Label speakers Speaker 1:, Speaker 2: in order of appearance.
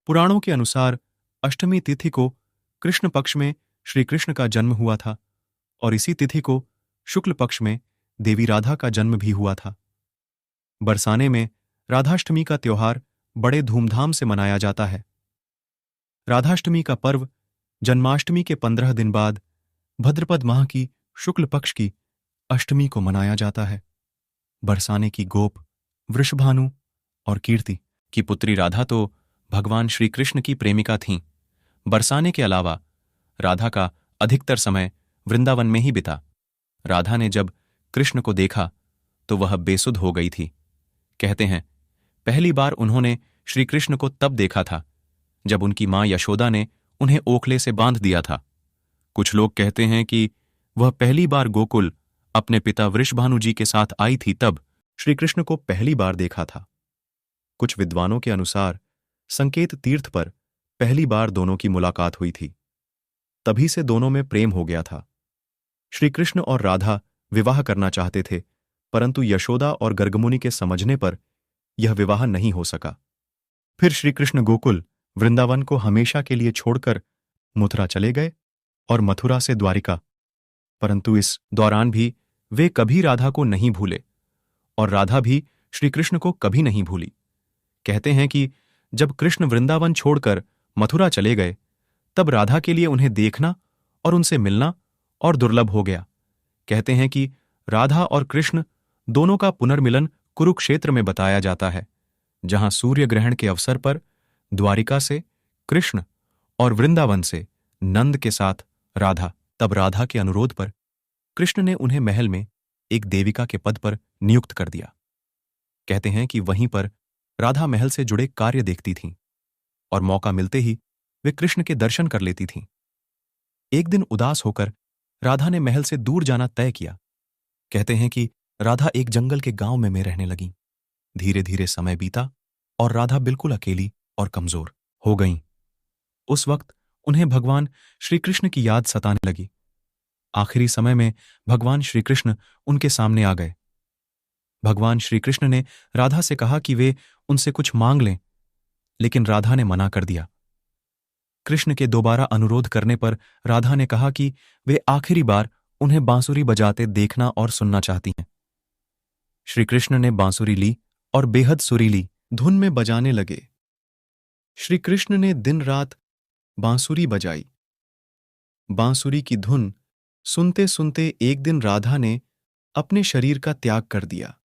Speaker 1: पुराणों के अनुसार अष्टमी तिथि को कृष्ण पक्ष में श्री कृष्ण का जन्म हुआ था और इसी तिथि को शुक्ल पक्ष में देवी राधा का जन्म भी हुआ था। बरसाने में राधाष्टमी का त्योहार बड़े धूमधाम से मनाया जाता है। राधाष्टमी का पर्व जन्माष्टमी के 15 दिन बाद भद्रपद माह की शुक्ल पक्ष की अष्टमी को मनाया जाता है। बरसाने की गोप वृषभानु और कीर्ति की पुत्री राधा तो भगवान श्री कृष्ण की प्रेमिका थीं। बरसाने के अलावा राधा का अधिकतर समय वृंदावन में ही बिता। राधा ने जब कृष्ण को देखा तो वह बेसुध हो गई थी। कहते हैं पहली बार उन्होंने श्री कृष्ण को तब देखा था जब उनकी मां यशोदा ने उन्हें ओखले से बांध दिया था। कुछ लोग कहते हैं कि वह पहली बार गोकुल अपने पिता वृषभानु जी के साथ आई थी, तब श्री कृष्ण को पहली बार देखा था। कुछ विद्वानों के अनुसार संकेत तीर्थ पर पहली बार दोनों की मुलाकात हुई थी। तभी से दोनों में प्रेम हो गया था। श्री कृष्ण और राधा विवाह करना चाहते थे, परंतु यशोदा और गर्गमुनि के समझने पर यह विवाह नहीं हो सका। फिर श्री कृष्ण गोकुल वृंदावन को हमेशा के लिए छोड़कर मथुरा चले गए और मथुरा से द्वारिका। परंतु इस दौरान भी वे कभी राधा को नहीं भूले और राधा भी श्री कृष्ण को कभी नहीं भूली। कहते हैं कि जब कृष्ण वृंदावन छोड़कर मथुरा चले गए तब राधा के लिए उन्हें देखना और उनसे मिलना और दुर्लभ हो गया। कहते हैं कि राधा और कृष्ण दोनों का पुनर्मिलन कुरुक्षेत्र में बताया जाता है, जहां सूर्य ग्रहण के अवसर पर द्वारिका से कृष्ण और वृंदावन से नंद के साथ राधा। तब राधा के अनुरोध पर कृष्ण ने उन्हें महल में एक देविका के पद पर नियुक्त कर दिया। कहते हैं कि वहीं पर राधा महल से जुड़े कार्य देखती थीं और मौका मिलते ही वे कृष्ण के दर्शन कर लेती थीं। एक दिन उदास होकर राधा ने महल से दूर जाना तय किया। कहते हैं कि राधा एक जंगल के गांव में रहने लगी। धीरे धीरे समय बीता और राधा बिल्कुल अकेली और कमजोर हो गईं। उस वक्त उन्हें भगवान श्री कृष्ण की याद सताने लगी। आखिरी समय में भगवान श्री कृष्ण उनके सामने आ गए। भगवान श्री कृष्ण ने राधा से कहा कि वे उनसे कुछ मांग लें, लेकिन राधा ने मना कर दिया। कृष्ण के दोबारा अनुरोध करने पर राधा ने कहा कि वे आखिरी बार उन्हें बांसुरी बजाते देखना और सुनना चाहती हैं। श्री कृष्ण ने बांसुरी ली और बेहद सुरीली धुन में बजाने लगे। श्री कृष्ण ने दिन रात बांसुरी बजाई। बांसुरी की धुन सुनते सुनते एक दिन राधा ने अपने शरीर का त्याग कर दिया।